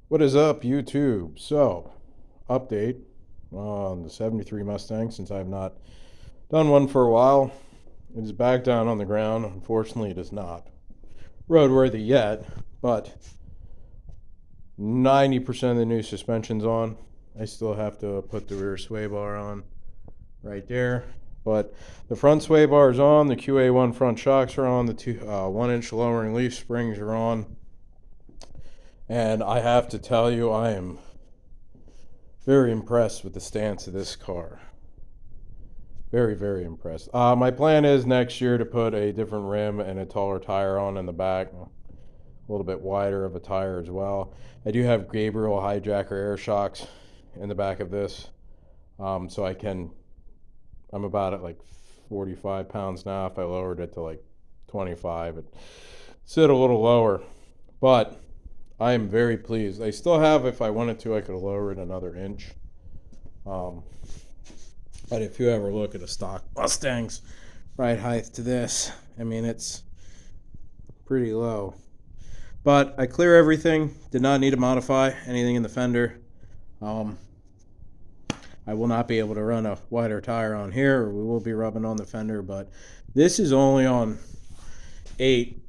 What is up, YouTube? So, update on the 73 Mustang since I have not done one for a while. It is back down on the ground. Unfortunately, it is not roadworthy yet, but 90% of the new suspension's on. I still have to put the rear sway bar on right there, but the front sway bar is on. The Qa1 front shocks are on. The 1-inch lowering leaf springs are on. And I have to tell you, I am very impressed with the stance of this car. Very, very impressed. My plan is next year to put a different rim and a taller tire on in the back. A little bit wider of a tire as well. I do have Gabriel Hijacker air shocks in the back of this. So I'm about at like 45 pounds now. If I lowered it to like 25, it'd sit a little lower. But I am very pleased. I still have, if I wanted to, I could lower it another inch. But if you ever look at a stock Mustang's ride height to this, I mean, it's pretty low. But I clear everything. Did not need to modify anything in the fender. I will not be able to run a wider tire on here, or we will be rubbing on the fender, but this is only on 8.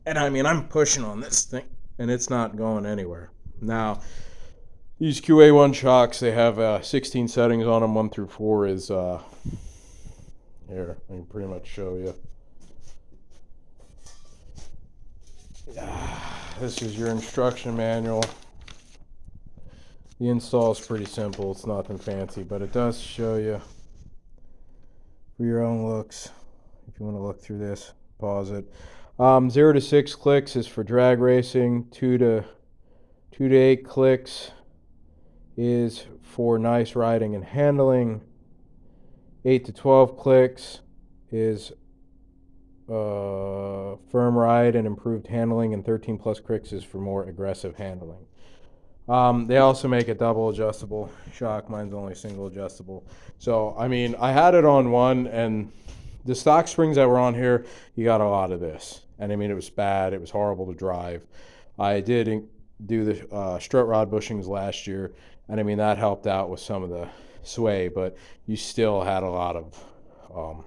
And I mean, I'm pushing on this thing, and it's not going anywhere. Now, these Qa1 Shocks, they have 16 settings on them. 1 through 4 is, here, I can pretty much show you. This is your instruction manual. The install is pretty simple. It's nothing fancy, but it does show you for your own looks. If you want to look through this, pause it. 0 to 6 clicks is for drag racing. 2 to 8 clicks is for nice riding and handling. 8 to 12 clicks is firm ride and improved handling, and 13 plus clicks is for more aggressive handling. They also make a double adjustable shock. Mine's only single adjustable. So, I mean, I had it on one, and the stock springs that were on here, you got a lot of this. And I mean, it was bad. It was horrible to drive. I did do the strut rod bushings last year, and I mean, that helped out with some of the sway, but you still had a lot of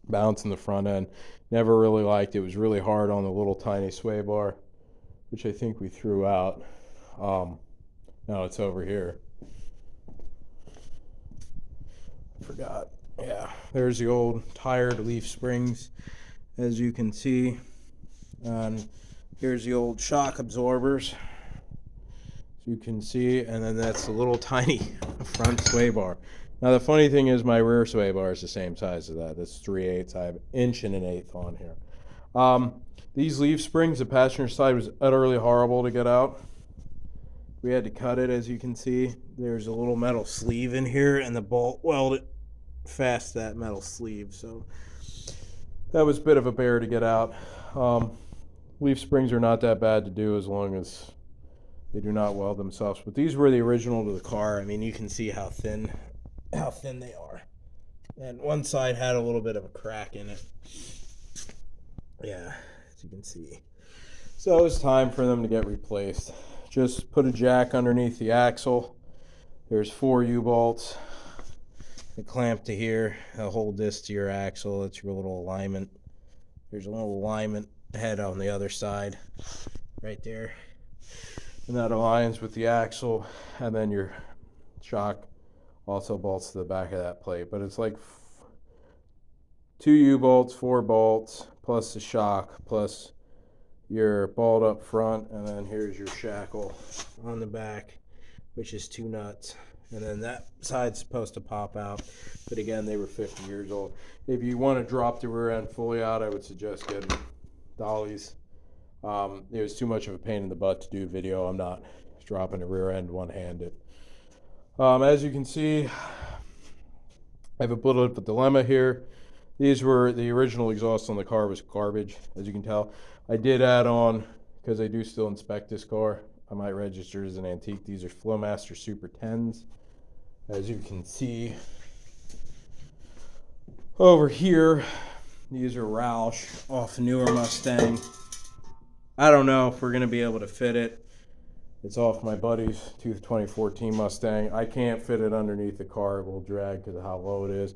bounce in the front end. Never really liked it. It was really hard on the little tiny sway bar, which I think we threw out. No, it's over here. Forgot. Yeah, there's the old tired leaf springs, as you can see. And here's the old shock absorbers, as you can see. And then that's the little tiny front sway bar. Now, the funny thing is my rear sway bar is the same size as that. That's 3/8. I have 1 inch and 1/8 on here. These leaf springs, the passenger side was utterly horrible to get out. We had to cut it, as you can see. There's a little metal sleeve in here, and the bolt welded fast that metal sleeve. So that was a bit of a bear to get out. Leaf springs are not that bad to do as long as they do not weld themselves. But these were the original to the car. I mean, you can see how thin they are. And one side had a little bit of a crack in it. Yeah, as you can see. So it was time for them to get replaced. Just put a jack underneath the axle. There's 4 U-bolts. They clamp to here. They'll hold this to your axle. It's your little alignment. There's a little alignment head on the other side, right there. And that aligns with the axle. And then your shock also bolts to the back of that plate. But it's like 2 U-bolts, 4 bolts, plus the shock, plus your bolt up front, and then here's your shackle on the back, which is 2 nuts. And then that side's supposed to pop out, but again, they were 50 years old. If you want to drop the rear end fully out, I would suggest getting dollies. It was too much of a pain in the butt to do video. I'm not dropping the rear end one-handed. As you can see, I have a bit of a dilemma here. These were the original exhaust on the car was garbage, as you can tell. I did add on, because I do still inspect this car, I might register as an antique. These are Flowmaster Super 10s. As you can see over here, these are Roush off a newer Mustang. I don't know if we're going to be able to fit it. It's off my buddy's 2014 Mustang. I can't fit it underneath the car. It will drag because of how low it is.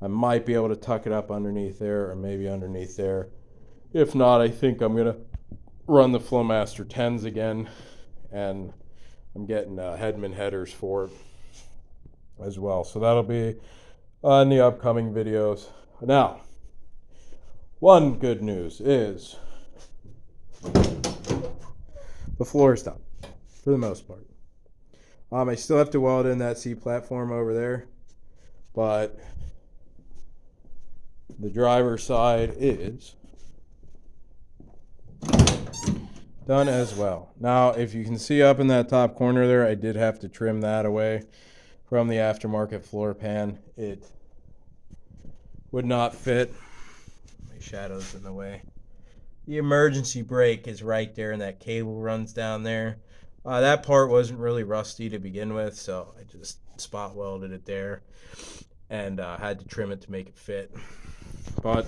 I might be able to tuck it up underneath there, or maybe underneath there. If not, I think I'm going to run the Flowmaster 10s again, and I'm getting Headman headers for it as well. So that'll be in the upcoming videos. Now, one good news is the floor is done for the most part. I still have to weld in that seat platform over there, but the driver's side is done as well. Now, if you can see up in that top corner there, I did have to trim that away from the aftermarket floor pan. It would not fit. My shadow's in the way. The emergency brake is right there, and that cable runs down there. That part wasn't really rusty to begin with, so I just spot welded it there and had to trim it to make it fit. But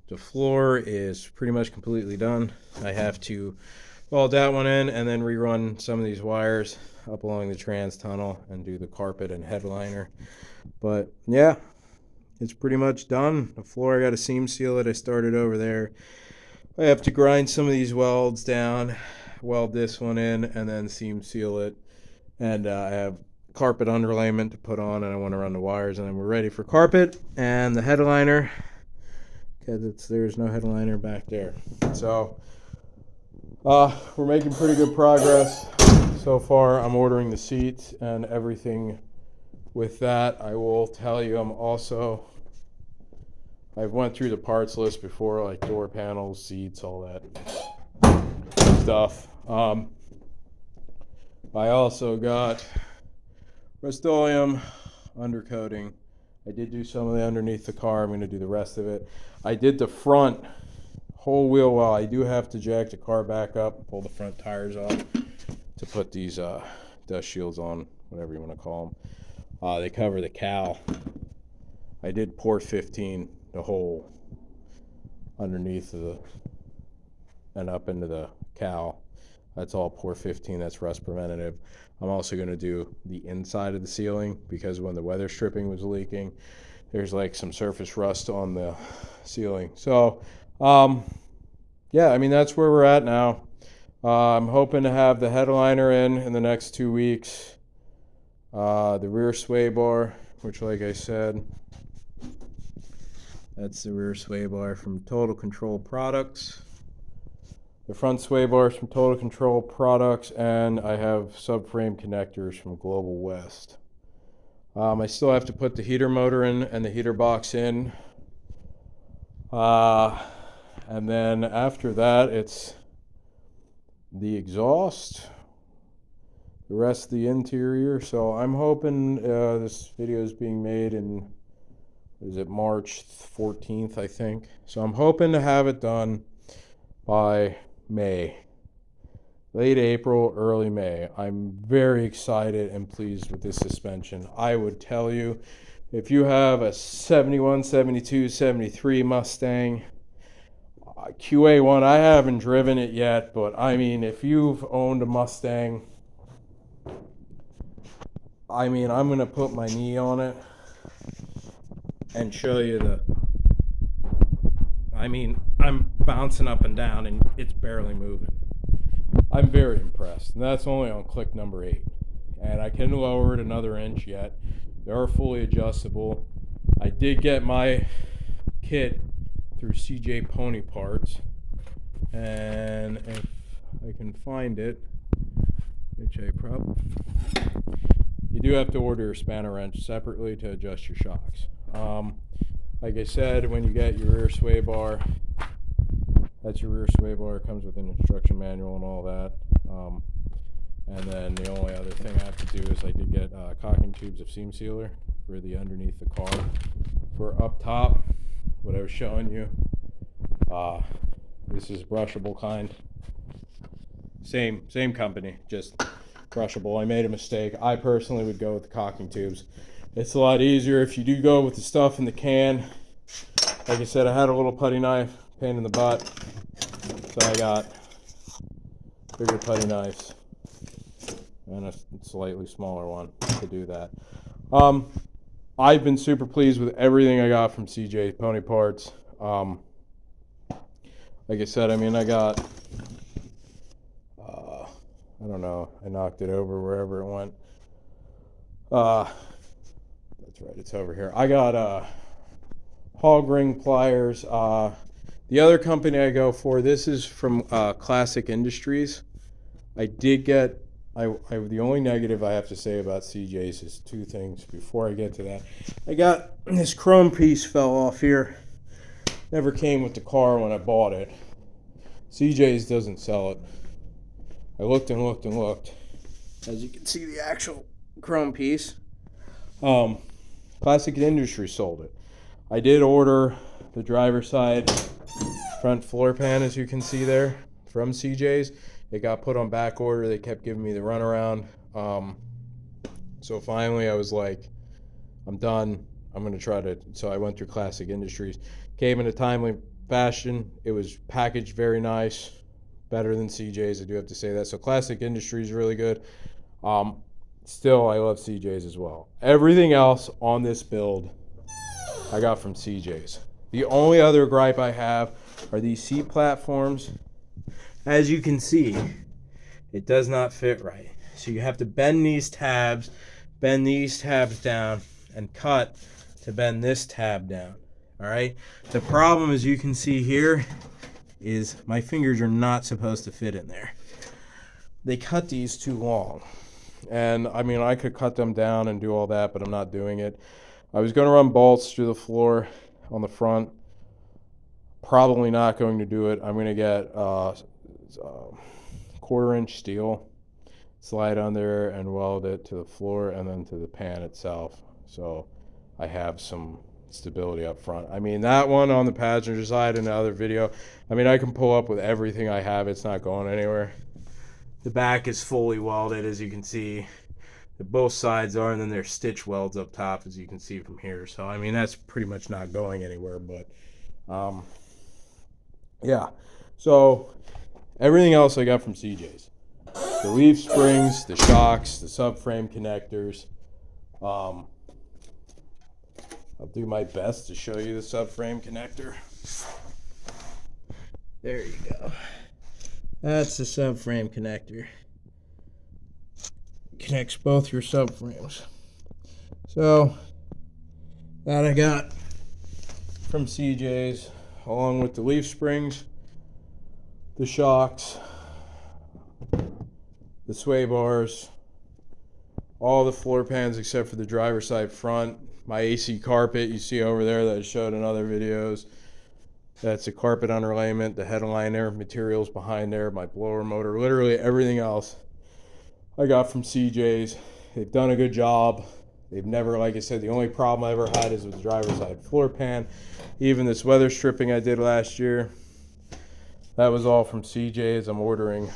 the floor is pretty much completely done. I have to weld that one in and then rerun some of these wires up along the trans tunnel and do the carpet and headliner. But yeah, it's pretty much done. The floor, I got to seam seal it. I started over there. I have to grind some of these welds down, weld this one in, and then seam seal it. And I have carpet underlayment to put on, and I want to run the wires, and then we're ready for carpet and the headliner, because there's no headliner back there. So we're making pretty good progress so far. I'm ordering the seats and everything with that. I will tell you, I've went through the parts list before, like door panels, seats, all that stuff. I also got Rust-Oleum Undercoating. I did do some of the underneath the car. I'm going to do the rest of it. I did the front whole wheel well. I do have to jack the car back up, pull the front tires off to put these dust shields on, whatever you want to call them. They cover the cowl. I did pour 15 the hole underneath and up into the cowl. That's all pour 15. That's rust preventative. I'm also going to do the inside of the ceiling, because when the weather stripping was leaking, there's like some surface rust on the ceiling. So yeah, I mean, that's where we're at now. I'm hoping to have the headliner in the next 2 weeks. The rear sway bar, which, like I said, that's the rear sway bar from Total Control Products. The front sway bars from Total Control Products, and I have subframe connectors from Global West. I still have to put the heater motor in and the heater box in. And then after that, it's the exhaust, the rest of the interior. So I'm hoping this video is being made in, is it March 14th, I think. So I'm hoping to have it done by May, late April, early May. I'm very excited and pleased with this suspension. I would tell you, if you have a 71, 72, 73 Mustang, Qa1, I haven't driven it yet, but I mean, if you've owned a Mustang, I mean, I'm going to put my knee on it and show you I mean, I'm bouncing up and down and it's barely moving. I'm very impressed, and that's only on click number 8. And I can lower it another inch yet. They are fully adjustable. I did get my kit through CJ Pony Parts, and if I can find it, which I probably, you do have to order your spanner wrench separately to adjust your shocks. Like I said, when you get your rear sway bar, that's your rear sway bar. It comes with an instruction manual and all that. And then the only other thing I have to do is I did get caulking tubes of seam sealer for the underneath the car. For up top, what I was showing you, this is brushable kind. Same company, just brushable. I made a mistake. I personally would go with the caulking tubes. It's a lot easier if you do go with the stuff in the can. Like I said, I had a little putty knife, pain in the butt. So I got bigger putty knives and a slightly smaller one to do that. I've been super pleased with everything I got from CJ Pony Parts. Like I said, I mean, I got, I don't know, I knocked it over wherever it went. That's right, it's over here. I got hog ring pliers. The other company I go for, this is from Classic Industries. I did get, the only negative I have to say about CJ's is two things before I get to that. I got this chrome piece fell off here. Never came with the car when I bought it. CJ's doesn't sell it. I looked and looked and looked. As you can see, the actual chrome piece. Classic Industries sold it. I did order the driver's side front floor pan, as you can see there, from CJ's. It got put on back order. They kept giving me the runaround. So finally I was like, I'm done. I'm going to try to, so I went through Classic Industries. Came in a timely fashion. It was packaged very nice. Better than CJ's, I do have to say that. So Classic Industries is really good. Still, I love CJ's as well. Everything else on this build I got from CJ's. The only other gripe I have are these seat platforms. As you can see, it does not fit right. So you have to bend these tabs down, and cut to bend this tab down. All right. The problem, as you can see here, is my fingers are not supposed to fit in there. They cut these too long. And I mean, I could cut them down and do all that, but I'm not doing it. I was going to run bolts through the floor on the front. Probably not going to do it. I'm going to get 1/4-inch steel, slide on there and weld it to the floor and then to the pan itself. So I have some stability up front. I mean, that one on the passenger side in the other video, I mean, I can pull up with everything I have. It's not going anywhere. The back is fully welded, as you can see. Both sides are, and then there's stitch welds up top, as you can see from here. So, I mean, that's pretty much not going anywhere, but yeah. So everything else I got from CJ's. The leaf springs, the shocks, the subframe connectors. I'll do my best to show you the subframe connector. There you go. That's the subframe connector. Connects both your subframes. So that I got from CJ's, along with the leaf springs, the shocks, the sway bars, all the floor pans except for the driver's side front. My AC carpet you see over there that I showed in other videos. That's a carpet underlayment, the headliner, materials behind there, my blower motor, literally everything else I got from CJ's. They've done a good job. They've never, like I said, the only problem I ever had is with the driver's side floor pan. Even this weather stripping I did last year, that was all from CJ's. I'm ordering,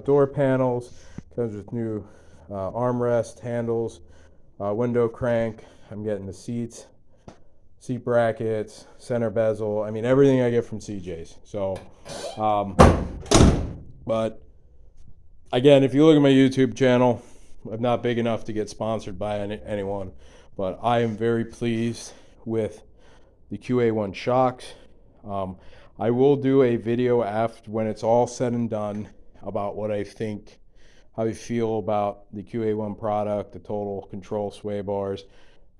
door panels. Comes with new armrest, handles, window crank. I'm getting the seats, seat brackets, center bezel. I mean, everything I get from CJ's. So, but again, if you look at my YouTube channel, I'm not big enough to get sponsored by anyone, but I am very pleased with the Qa1 Shocks. I will do a video after, when it's all said and done, about what I think, how I feel about the Qa1 product, the total control sway bars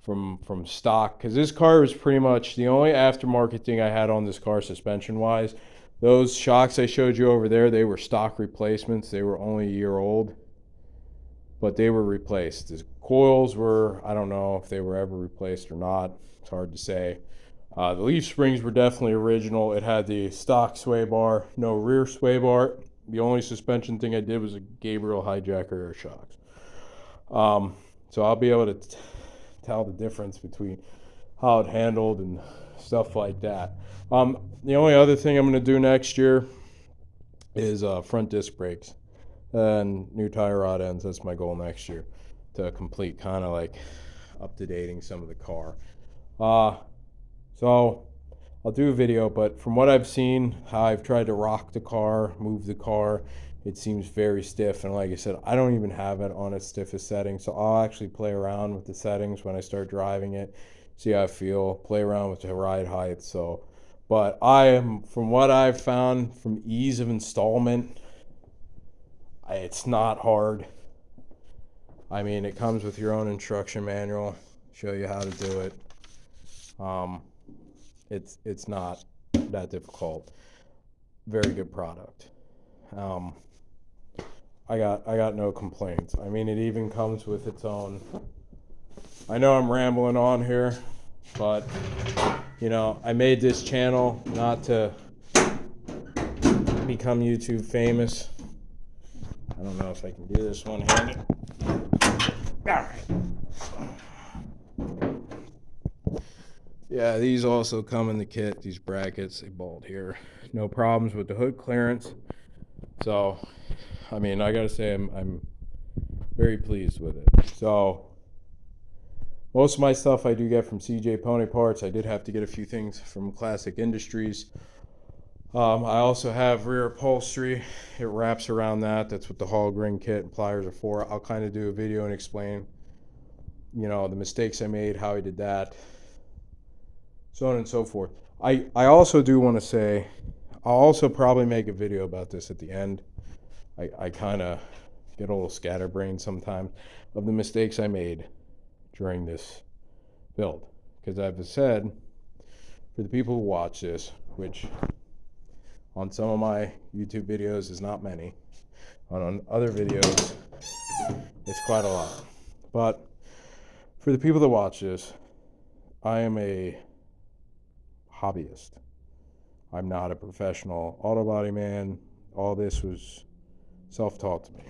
from stock, because this car was pretty much the only aftermarket thing I had on this car suspension wise. Those shocks I showed you over there, they were stock replacements. They were only a year old, but they were replaced. The coils were, I don't know if they were ever replaced or not. It's hard to say. The leaf springs were definitely original. It had the stock sway bar, no rear sway bar. The only suspension thing I did was a Gabriel hijacker air shocks. So I'll be able to tell the difference between how it handled and stuff like that. The only other thing I'm going to do next year is front disc brakes and new tire rod ends. That's my goal next year, to complete kind of like up-to-dating some of the car. So I'll do a video, but from what I've seen, how I've tried to rock the car, move the car, it seems very stiff. And like I said, I don't even have it on its stiffest setting, so I'll actually play around with the settings when I start driving it, see how I feel, play around with the ride height. So, but from what I've found, from ease of installment, it's not hard. I mean, it comes with your own instruction manual, show you how to do it. It's not that difficult. Very good product. I got no complaints. I mean, it even comes with its own. I know I'm rambling on here, but you know, I made this channel not to become YouTube famous. I don't know if I can do this one-handed. All right. Yeah, these also come in the kit, these brackets, they bolt here. No problems with the hood clearance. So, I mean, I gotta say I'm very pleased with it. So, most of my stuff I do get from CJ Pony Parts. I did have to get a few things from Classic Industries. I also have rear upholstery. It wraps around that. That's what the hog ring kit and pliers are for. I'll kind of do a video and explain, you know, the mistakes I made, how I did that, so on and so forth. I also do want to say, I'll also probably make a video about this at the end. I kind of get a little scatterbrained sometimes of the mistakes I made during this build. Because I've said, for the people who watch this, which on some of my YouTube videos is not many, on other videos it's quite a lot. But for the people that watch this, I am a hobbyist. I'm not a professional auto body man. All this was self-taught to me.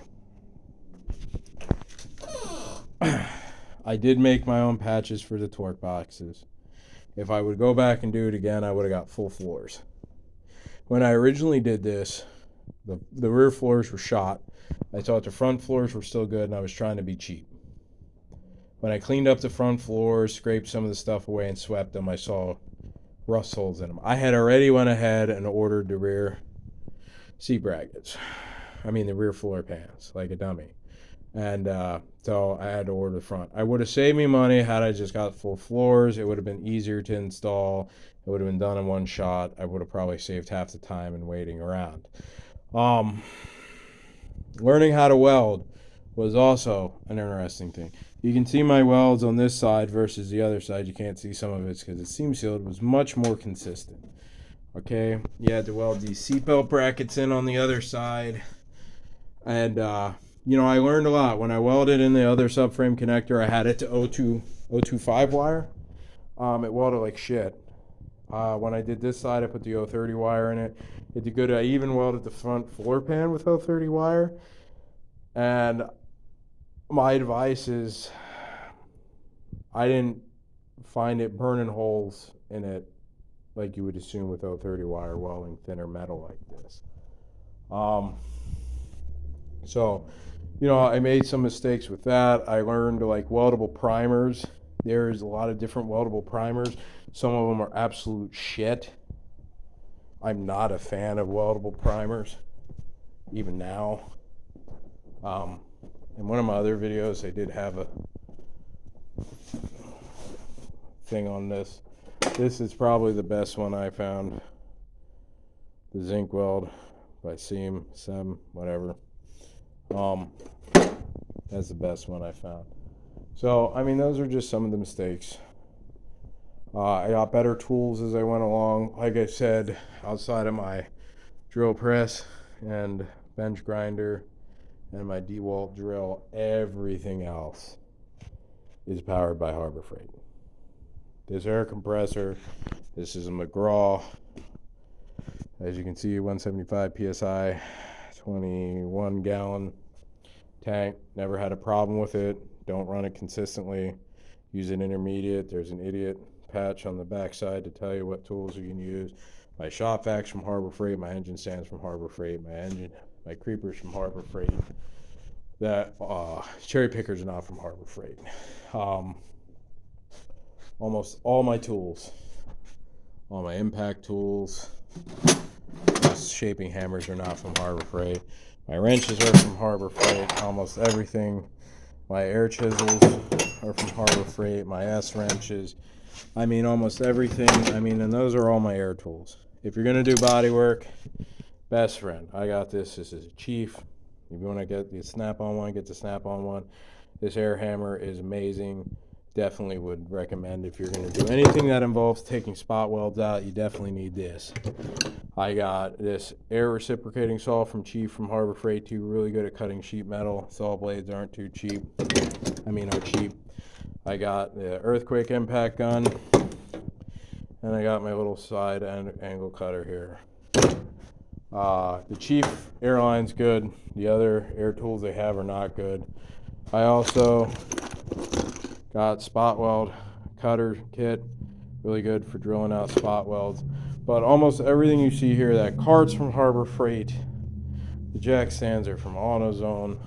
I did make my own patches for the torque boxes. If I would go back and do it again, I would have got full floors. When I originally did this, the rear floors were shot. I thought the front floors were still good, and I was trying to be cheap. When I cleaned up the front floors, scraped some of the stuff away and swept them, I saw rust holes in them. I had already went ahead and ordered the rear seat brackets. I mean the rear floor pans, like a dummy. And so I had to order the front. I would have saved me money had I just got full floors. It would have been easier to install. It would have been done in one shot. I would have probably saved half the time in waiting around. Learning how to weld was also an interesting thing. You can see my welds on this side versus the other side. You can't see some of it because the seam sealed was much more consistent. Okay, you had to weld these seatbelt brackets in on the other side. And, you know, I learned a lot. When I welded in the other subframe connector, I had it to 025 wire. It welded like shit. When I did this side, I put the 030 wire in it. It did good. I even welded the front floor pan with 030 wire. And my advice is, I didn't find it burning holes in it like you would assume with 030 wire welding thinner metal like this. So, you know, I made some mistakes with that. I learned like weldable primers. There's a lot of different weldable primers. Some of them are absolute shit. I'm not a fan of weldable primers, even now. In one of my other videos, I did have a thing on this. This is probably the best one I found. The zinc weld by Sem, whatever. That's the best one I found. So, I mean, those are just some of the mistakes. I got better tools as I went along. Like I said, outside of my drill press and bench grinder and my DeWalt drill, everything else is powered by Harbor Freight. This air compressor, this is a McGraw. As you can see, 175 PSI, 21 gallon tank. Never had a problem with it. Don't run it consistently. Use an intermediate. There's an idiot patch on the backside to tell you what tools you can use. My shop vacs from Harbor Freight, my engine stands from Harbor Freight, my creepers from Harbor Freight. That cherry pickers are not from Harbor Freight. Almost all my tools, all my impact tools, shaping hammers are not from Harbor Freight. My wrenches are from Harbor Freight. Almost everything. My air chisels are from Harbor Freight. My S wrenches. I mean, almost everything. I mean, and those are all my air tools. If you're going to do body work, best friend. I got this. This is a Chief. If you want to get the snap-on one, get the snap-on one. This air hammer is amazing. Definitely would recommend if you're going to do anything that involves taking spot welds out, you definitely need this. I got this air reciprocating saw from Chief from Harbor Freight too. Really good at cutting sheet metal. Saw blades aren't too cheap. Are cheap. I got the earthquake impact gun. And I got my little side angle cutter here. The Chief airline's good. The other air tools they have are not good. I also got spot weld cutter kit, really good for drilling out spot welds. But almost everything you see here, that cart's from Harbor Freight. The jack stands are from AutoZone.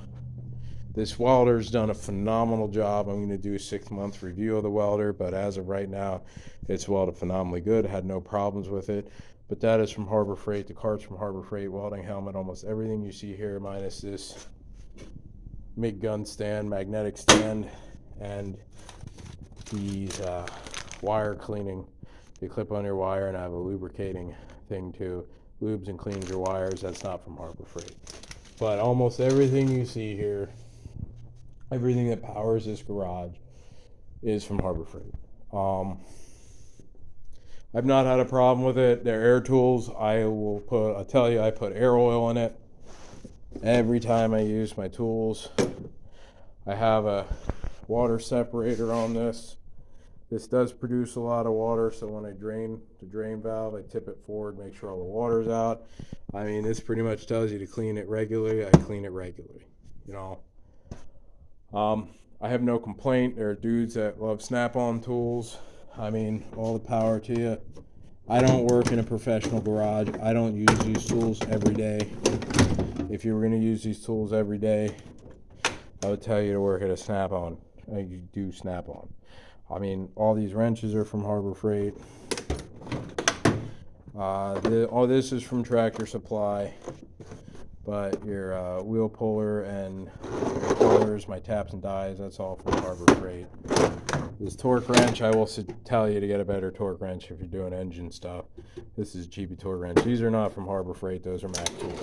This welder's done a phenomenal job. I'm going to do a 6-month review of the welder, but as of right now, it's welded phenomenally good. Had no problems with it. But that is from Harbor Freight. The cart's from Harbor Freight. Welding helmet, almost everything you see here, minus this MIG gun stand, magnetic stand, and these wire cleaning. They clip on your wire and have a lubricating thing too. Lubes and cleans your wires. That's not from Harbor Freight. But almost everything you see here, everything that powers this garage is from Harbor Freight. I've not had a problem with it. Their air tools, I'll tell you, I put air oil in it every time I use my tools. I have a water separator on this. This does produce a lot of water, so when I drain the drain valve, I tip it forward, make sure all the water's out. I mean, this pretty much tells you to clean it regularly. I clean it regularly, you know. I have no complaint. There are dudes that love snap-on tools. I mean, all the power to you. I don't work in a professional garage. I don't use these tools every day. If you were going to use these tools every day, I would tell you to work at a snap-on. You do snap-on. I mean, all these wrenches are from Harbor Freight. All this is from Tractor Supply. But your wheel puller and your pullers, my taps and dies, that's all from Harbor Freight. This torque wrench, I will tell you to get a better torque wrench if you're doing engine stuff. This is a cheapy torque wrench. These are not from Harbor Freight. Those are Mac tools.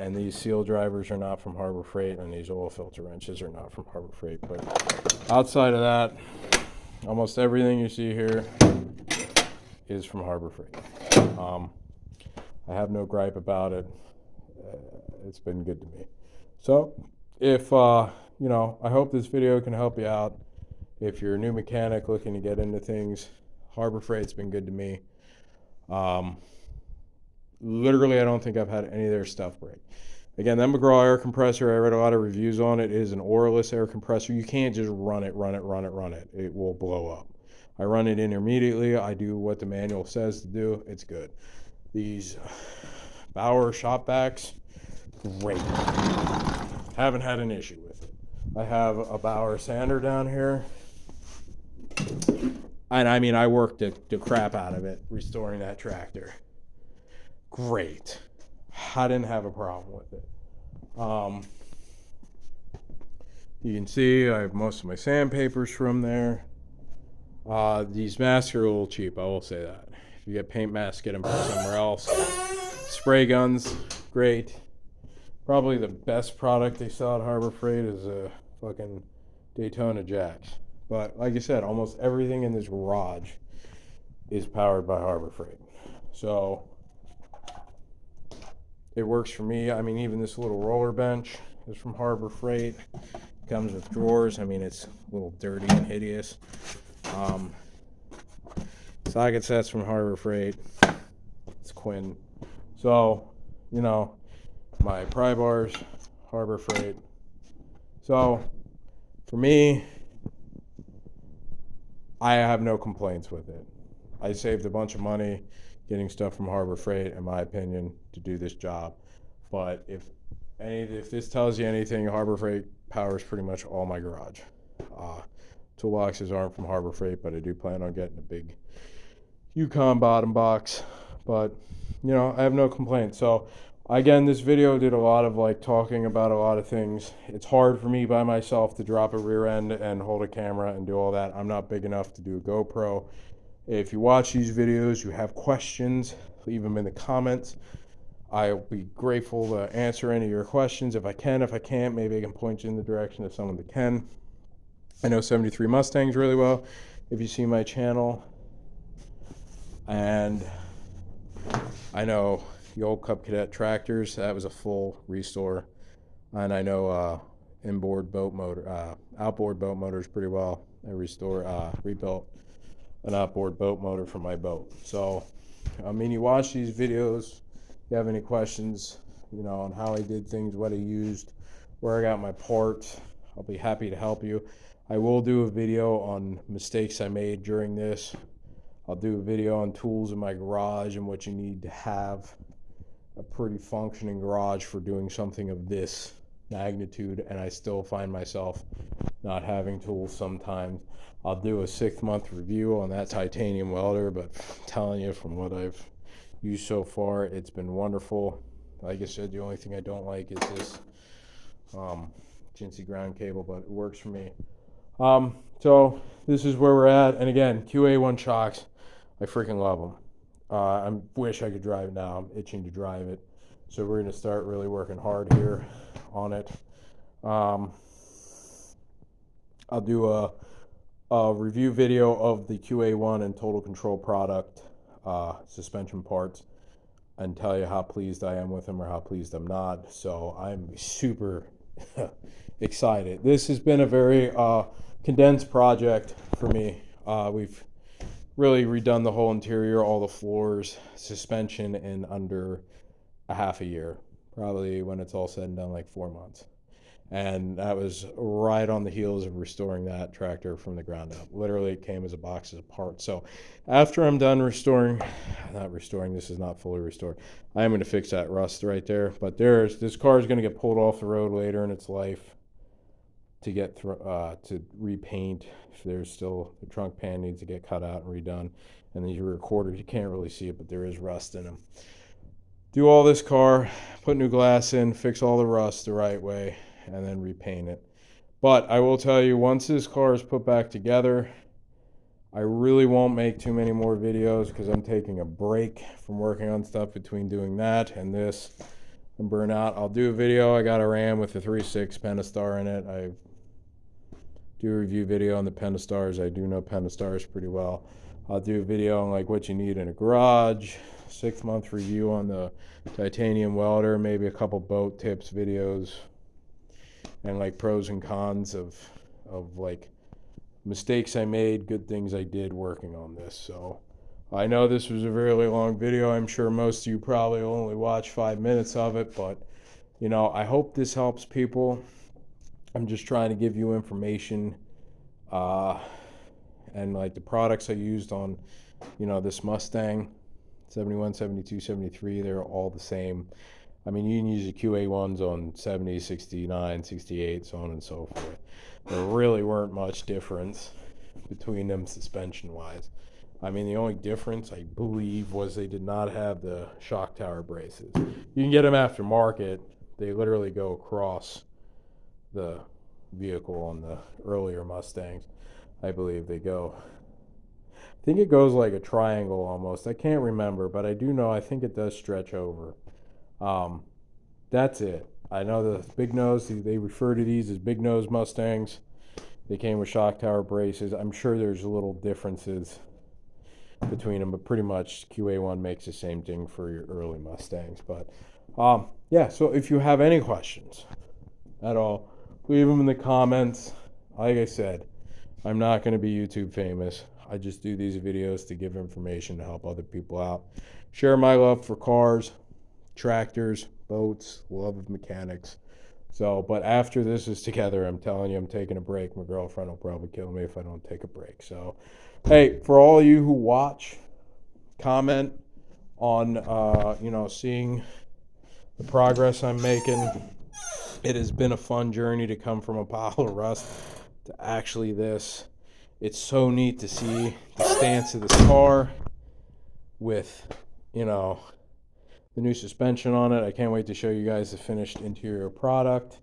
And these seal drivers are not from Harbor Freight, and these oil filter wrenches are not from Harbor Freight. But outside of that, almost everything you see here is from Harbor Freight. I have no gripe about it. It's been good to me. So if, I hope this video can help you out. If you're a new mechanic looking to get into things, Harbor Freight's been good to me. Literally, I don't think I've had any of their stuff break. Again, that McGraw air compressor, I read a lot of reviews on it. It is an oarless air compressor. You can't just run it. It will blow up. I run it intermediately. I do what the manual says to do. It's good. These Bauer shop vacs, great. Haven't had an issue with it. I have a Bauer sander down here. And I mean, I worked the crap out of it, restoring that tractor. Great. I didn't have a problem with it. You can see I have most of my sandpapers from there. These masks are a little cheap, I will say that. If you get paint masks, get them from somewhere else. Spray guns, great. Probably the best product they sell at Harbor Freight is a fucking Daytona jacks. But like I said, almost everything in this garage is powered by Harbor Freight. So it works for me. I mean, even this little roller bench is from Harbor Freight. It comes with drawers. I mean, it's a little dirty and hideous. Socket sets from Harbor Freight. It's Quinn. So, my pry bars, Harbor Freight. So, for me, I have no complaints with it. I saved a bunch of money getting stuff from Harbor Freight, in my opinion, to do this job. But if this tells you anything, Harbor Freight powers pretty much all my garage. Toolboxes aren't from Harbor Freight, but I do plan on getting a big Yukon bottom box. But, I have no complaints. So Again, this video did a lot of like talking about a lot of things. It's hard for me by myself to drop a rear end and hold a camera and do all that. I'm not big enough to do a GoPro. If you watch these videos, you have questions, leave them in the comments. I'll be grateful to answer any of your questions if I can. If I can't, maybe I can point you in the direction of someone that can. I know 73 Mustangs really well, if you see my channel. And I know the old Cub Cadet tractors, that was a full restore. And I know outboard boat motors pretty well. I rebuilt an outboard boat motor for my boat. So, I mean, you watch these videos, if you have any questions, you know, on how I did things, what I used, where I got my parts, I'll be happy to help you. I will do a video on mistakes I made during this. I'll do a video on tools in my garage and what you need to have a pretty functioning garage for doing something of this magnitude, and I still find myself not having tools sometimes. I'll do a 6-month review on that titanium welder, but I'm telling you, from what I've used so far, it's been wonderful. Like I said, the only thing I don't like is this chintzy ground cable, but it works for me. So this is where we're at, and again, Qa1 Shocks, I freaking love them. I wish I could drive it now. I'm itching to drive it. So we're going to start really working hard here on it. I'll do a review video of the Qa1 and Total Control product suspension parts and tell you how pleased I am with them or how pleased I'm not. So I'm super excited. This has been a very condensed project for me. We've really redone the whole interior, all the floors, suspension in under a half a year. Probably when it's all said and done, like 4 months. And that was right on the heels of restoring that tractor from the ground up. Literally, it came as a box of parts. So after I'm done this is not fully restored. I am going to fix that rust right there. But this car is going to get pulled off the road later in its life to get to repaint. If there's still, the trunk pan needs to get cut out and redone. And these rear quarters, you can't really see it, but there is rust in them. Do all this car, put new glass in, fix all the rust the right way, and then repaint it. But I will tell you, once this car is put back together, I really won't make too many more videos because I'm taking a break from working on stuff between doing that and this and burn out. I'll do a video. I got a Ram with a 3.6 Pentastar in it. I do a review video on the Pentastars. I do know Pentastars pretty well. I'll do a video on like what you need in a garage, 6-month review on the titanium welder, maybe a couple boat tips videos, and like pros and cons of like mistakes I made, good things I did working on this. So I know this was a really long video. I'm sure most of you probably only watched 5 minutes of it, but you know, I hope this helps people. I'm just trying to give you information, and like the products I used on, you know, this Mustang, 71, 72, 73, they're all the same. I mean, you can use the Qa1s on 70, 69, 68, so on and so forth. There really weren't much difference between them suspension-wise. I mean, the only difference, I believe, was they did not have the shock tower braces. You can get them aftermarket. They literally go across the vehicle on the earlier Mustangs. I believe they go. I think it goes like a triangle almost. I can't remember, but I do know I think it does stretch over. That's it. I know the big nose, they refer to these as big nose Mustangs. They came with shock tower braces. I'm sure there's little differences between them, but pretty much Qa1 makes the same thing for your early Mustangs. But yeah, so if you have any questions at all, leave them in the comments. Like I said, I'm not going to be YouTube famous. I just do these videos to give information to help other people out. Share my love for cars, tractors, boats, love of mechanics. So, but after this is together, I'm telling you, I'm taking a break. My girlfriend will probably kill me if I don't take a break. So, hey, for all of you who watch, comment on, you know, seeing the progress I'm making. It has been a fun journey to come from a pile of rust to actually this. It's so neat to see the stance of this car with, you know, the new suspension on it. I can't wait to show you guys the finished interior product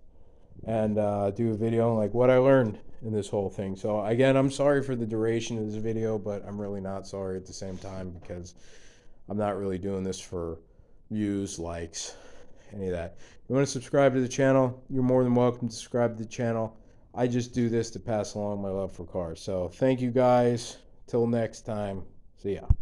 and do a video on like what I learned in this whole thing. So again, I'm sorry for the duration of this video, but I'm really not sorry at the same time, because I'm not really doing this for views, likes, any of that. You want to subscribe to the channel, you're more than welcome to subscribe to the channel. I just do this to pass along my love for cars. So thank you guys. Till next time. See ya.